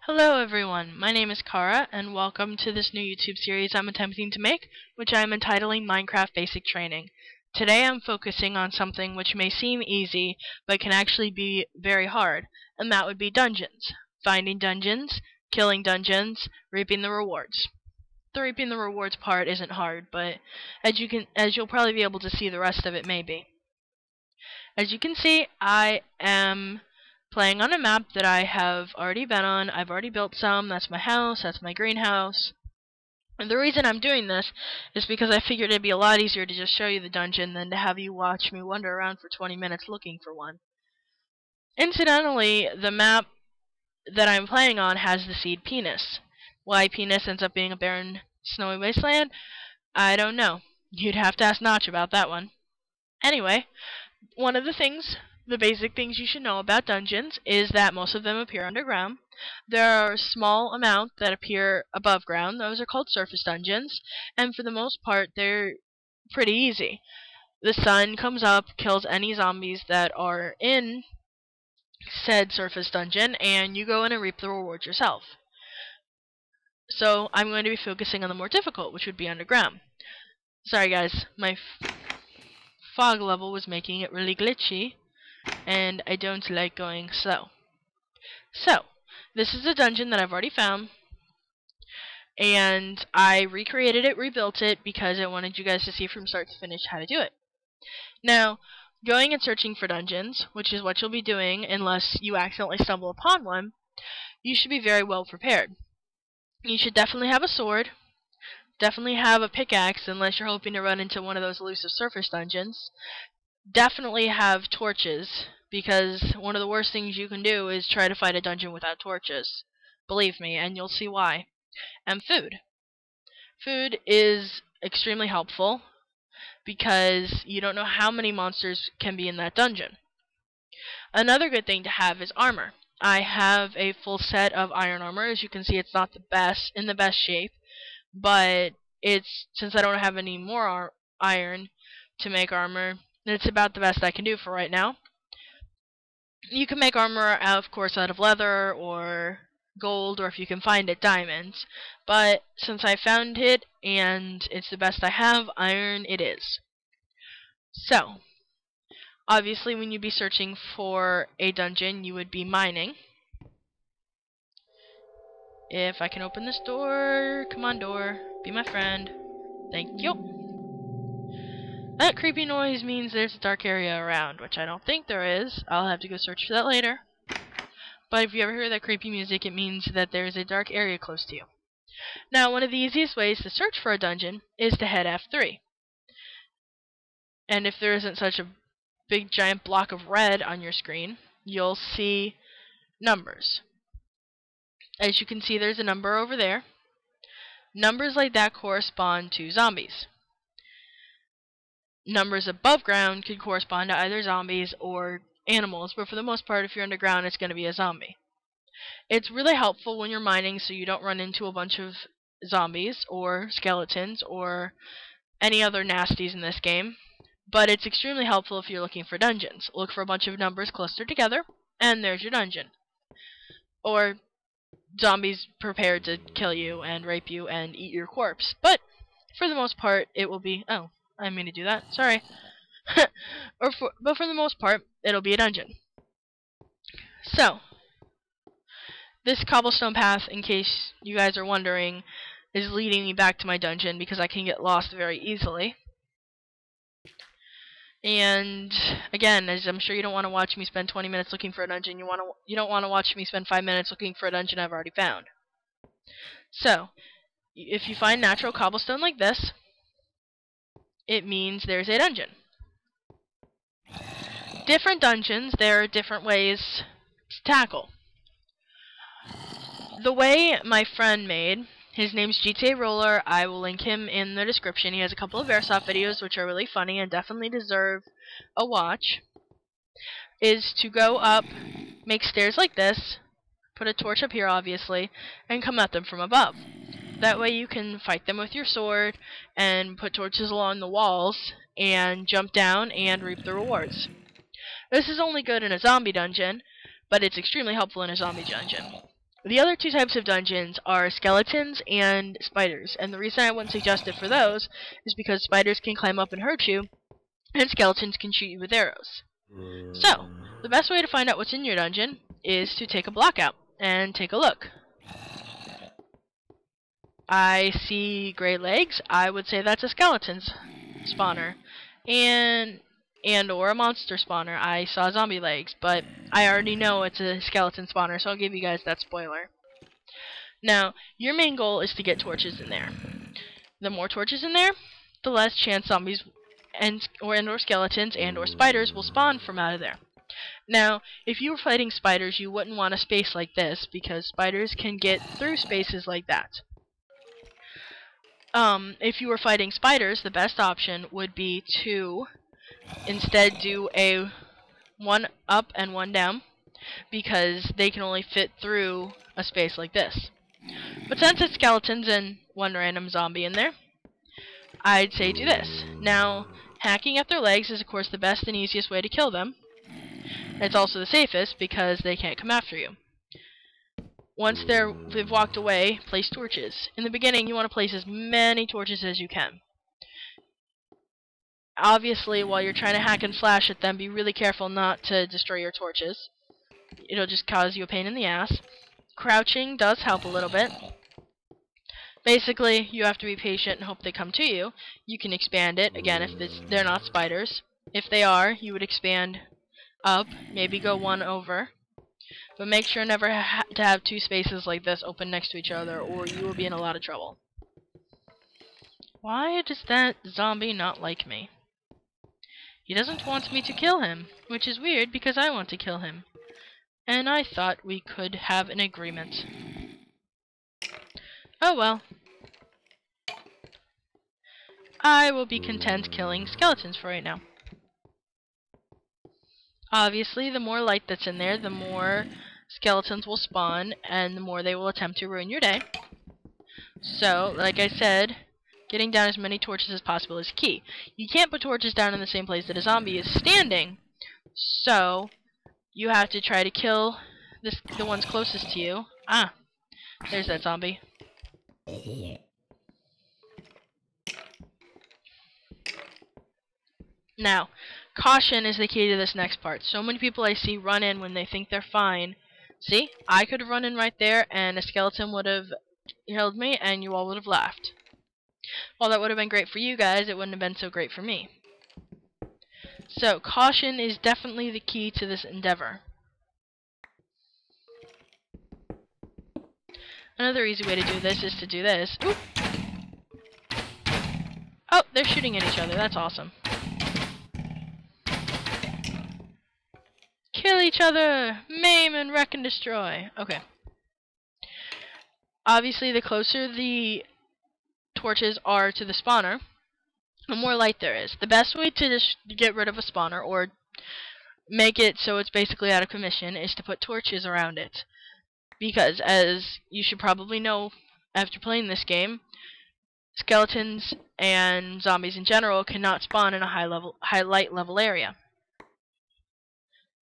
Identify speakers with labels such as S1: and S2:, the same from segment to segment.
S1: Hello everyone, my name is Kara, and welcome to this new YouTube series I'm attempting to make, which I am entitling Minecraft Basic Training. Today I'm focusing on something which may seem easy, but can actually be very hard, and that would be dungeons. Finding dungeons, killing dungeons, reaping the rewards. The reaping the rewards part isn't hard, but as you'll probably be able to see, the rest of it may be. As you can see, I am playing on a map that I have already been on. I've already built some. That's my house, that's my greenhouse. And the reason I'm doing this is because I figured it'd be a lot easier to just show you the dungeon than to have you watch me wander around for 20 minutes looking for one. Incidentally, the map that I'm playing on has the seed penis. Why penis ends up being a barren, snowy wasteland, I don't know. You'd have to ask Notch about that one. Anyway, one of the basic things you should know about dungeons is that most of them appear underground. There are a small amount that appear above ground. Those are called surface dungeons, and for the most part, they're pretty easy. The sun comes up, kills any zombies that are in said surface dungeon, and you go in and reap the reward yourself. So I'm going to be focusing on the more difficult, which would be underground. Sorry guys, my fog level was making it really glitchy, and I don't like going slow. So, this is a dungeon that I've already found, and I recreated it, rebuilt it, because I wanted you guys to see from start to finish how to do it. Now, going and searching for dungeons, which is what you'll be doing unless you accidentally stumble upon one, you should be very well prepared. You should definitely have a sword, definitely have a pickaxe unless you're hoping to run into one of those elusive surface dungeons. Definitely have torches, because one of the worst things you can do is try to fight a dungeon without torches. Believe me, and you'll see why. And food. Food is extremely helpful, because you don't know how many monsters can be in that dungeon. Another good thing to have is armor. I have a full set of iron armor. As you can see, it's not in the best shape, but since I don't have any more iron to make armor, it's about the best I can do for right now. You can make armor, of course, out of leather or gold, or if you can find it, diamonds. But since I found it and it's the best I have, iron it is. So, obviously when you'd be searching for a dungeon, you would be mining. If I can open this door, come on door, be my friend. Thank you. That creepy noise means there's a dark area around, which I don't think there is. I'll have to go search for that later. But if you ever hear that creepy music, it means that there's a dark area close to you. Now, one of the easiest ways to search for a dungeon is to hit F3. And if there isn't such a big giant block of red on your screen, you'll see numbers. As you can see, there's a number over there. Numbers like that correspond to zombies. Numbers above ground could correspond to either zombies or animals, but for the most part, if you're underground, it's going to be a zombie. It's really helpful when you're mining so you don't run into a bunch of zombies or skeletons or any other nasties in this game, but it's extremely helpful if you're looking for dungeons. Look for a bunch of numbers clustered together, and there's your dungeon. Or zombies prepared to kill you and rape you and eat your corpse, but for the most part, it will be... Oh, I didn't mean to do that. Sorry. But for the most part, it'll be a dungeon. So, this cobblestone path, in case you guys are wondering, is leading me back to my dungeon because I can get lost very easily. And again, as I'm sure you don't want to watch me spend 20 minutes looking for a dungeon, you don't want to watch me spend 5 minutes looking for a dungeon I've already found. So, if you find natural cobblestone like this, it means there's a dungeon. Different dungeons, there are different ways to tackle. The way my friend made, his name's GTA Roller, I will link him in the description. He has a couple of airsoft videos which are really funny and definitely deserve a watch, is to go up, make stairs like this, put a torch up here obviously, and come at them from above. That way you can fight them with your sword and put torches along the walls and jump down and reap the rewards. This is only good in a zombie dungeon, but it's extremely helpful in a zombie dungeon. The other two types of dungeons are skeletons and spiders, and the reason I wouldn't suggest it for those is because spiders can climb up and hurt you, and skeletons can shoot you with arrows. So, the best way to find out what's in your dungeon is to take a block out and take a look. I see gray legs. I would say that's a skeleton's spawner, and or a monster spawner. I saw zombie legs, but I already know it's a skeleton spawner, so I'll give you guys that spoiler. Now, your main goal is to get torches in there. The more torches in there, the less chance zombies or skeletons and or spiders will spawn from out of there. Now, if you were fighting spiders, you wouldn't want a space like this, because spiders can get through spaces like that. If you were fighting spiders, the best option would be to instead do a one up and one down, because they can only fit through a space like this. But since it's skeletons and one random zombie in there, I'd say do this. Now, hacking at their legs is of course the best and easiest way to kill them. It's also the safest because they can't come after you. Once they've walked away, place torches. In the beginning, you want to place as many torches as you can. Obviously, while you're trying to hack and slash at them, be really careful not to destroy your torches. It'll just cause you a pain in the ass. Crouching does help a little bit. Basically, you have to be patient and hope they come to you. You can expand it, again, if they're not spiders. If they are, you would expand up, maybe go one over. But make sure never to have two spaces like this open next to each other, or you will be in a lot of trouble. Why does that zombie not like me? He doesn't want me to kill him, which is weird because I want to kill him. And I thought we could have an agreement. Oh well. I will be content killing skeletons for right now. Obviously, the more light that's in there, the more skeletons will spawn, and the more they will attempt to ruin your day. So, like I said, getting down as many torches as possible is key. You can't put torches down in the same place that a zombie is standing, so you have to try to kill the ones closest to you. Ah, there's that zombie. Now, caution is the key to this next part. So many people I see run in when they think they're fine. See? I could have run in right there, and a skeleton would have killed me, and you all would have laughed. While that would have been great for you guys, it wouldn't have been so great for me. So, caution is definitely the key to this endeavor. Another easy way to do this is to do this. Oop! Oh, they're shooting at each other. That's awesome. Kill each other! Maim and wreck and destroy. Okay. Obviously, the closer the torches are to the spawner, the more light there is. The best way to just get rid of a spawner, or make it so it's basically out of commission, is to put torches around it. Because, as you should probably know after playing this game, skeletons and zombies in general cannot spawn in a high light level area.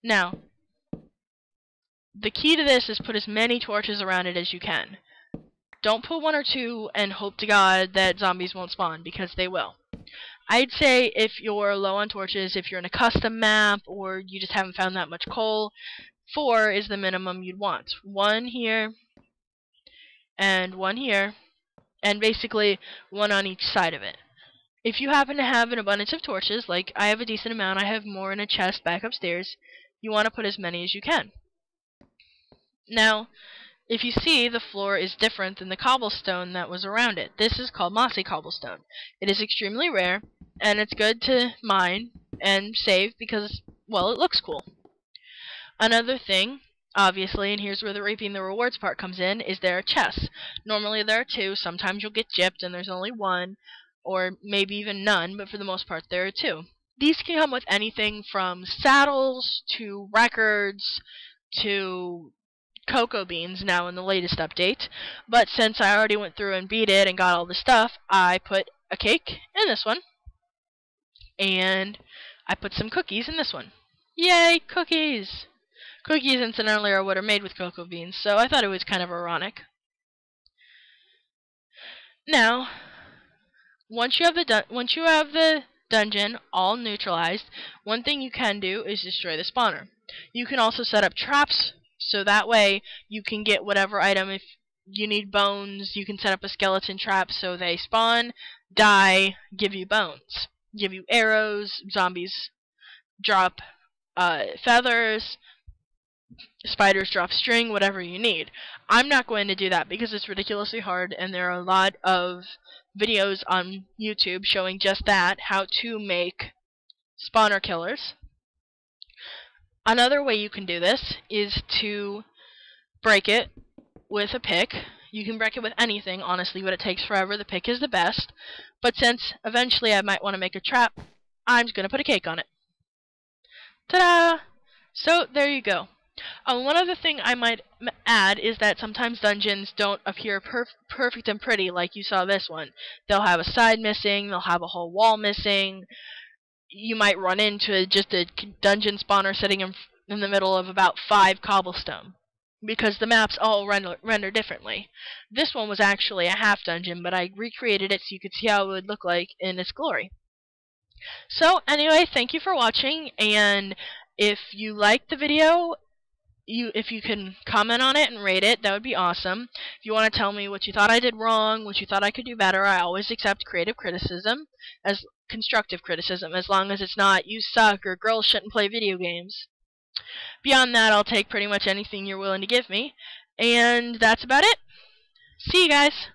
S1: Now, the key to this is put as many torches around it as you can. Don't put one or two and hope to God that zombies won't spawn, because they will. I'd say if you're low on torches, if you're in a custom map, or you just haven't found that much coal, 4 is the minimum you'd want. 1 here, and 1 here, and basically 1 on each side of it. If you happen to have an abundance of torches, like I have a decent amount, I have more in a chest back upstairs, you want to put as many as you can. Now, if you see, the floor is different than the cobblestone that was around it. This is called mossy cobblestone. It is extremely rare, and it's good to mine and save because, well, it looks cool. Another thing, obviously, and here's where the reaping the rewards part comes in, is there are chests. Normally there are 2, sometimes you'll get gypped and there's only 1, or maybe even none, but for the most part there are 2. These can come with anything from saddles, to records, to cocoa beans now in the latest update, but since I already went through and beat it and got all the stuff, I put a cake in this one, and I put some cookies in this one. Yay, cookies! Cookies, incidentally, are what are made with cocoa beans, so I thought it was kind of ironic. Now, once you have the dungeon all neutralized, one thing you can do is destroy the spawner. You can also set up traps, so that way you can get whatever item. If you need bones, you can set up a skeleton trap so they spawn, die, give you bones. Give you arrows, zombies drop feathers, spiders drop string, whatever you need. I'm not going to do that because it's ridiculously hard, and there are a lot of videos on YouTube showing just that, how to make spawner killers. Another way you can do this is to break it with a pick. You can break it with anything, honestly, but it takes forever. The pick is the best. But since eventually I might want to make a trap, I'm just going to put a cake on it. Ta-da! So, there you go. One other thing I might add is that sometimes dungeons don't appear perfect and pretty like you saw this one. They'll have a side missing, they'll have a whole wall missing. You might run into just a dungeon spawner sitting in the middle of about 5 cobblestone, because the maps all render differently. This one was actually a half dungeon, but I recreated it so you could see how it would look like in its glory. So anyway, thank you for watching, and if you liked the video, if you can comment on it and rate it, that would be awesome. If you want to tell me what you thought I did wrong, what you thought I could do better, I always accept creative criticism, as constructive criticism, as long as it's not "you suck" or "girls shouldn't play video games." Beyond that, I'll take pretty much anything you're willing to give me. And that's about it. See you guys!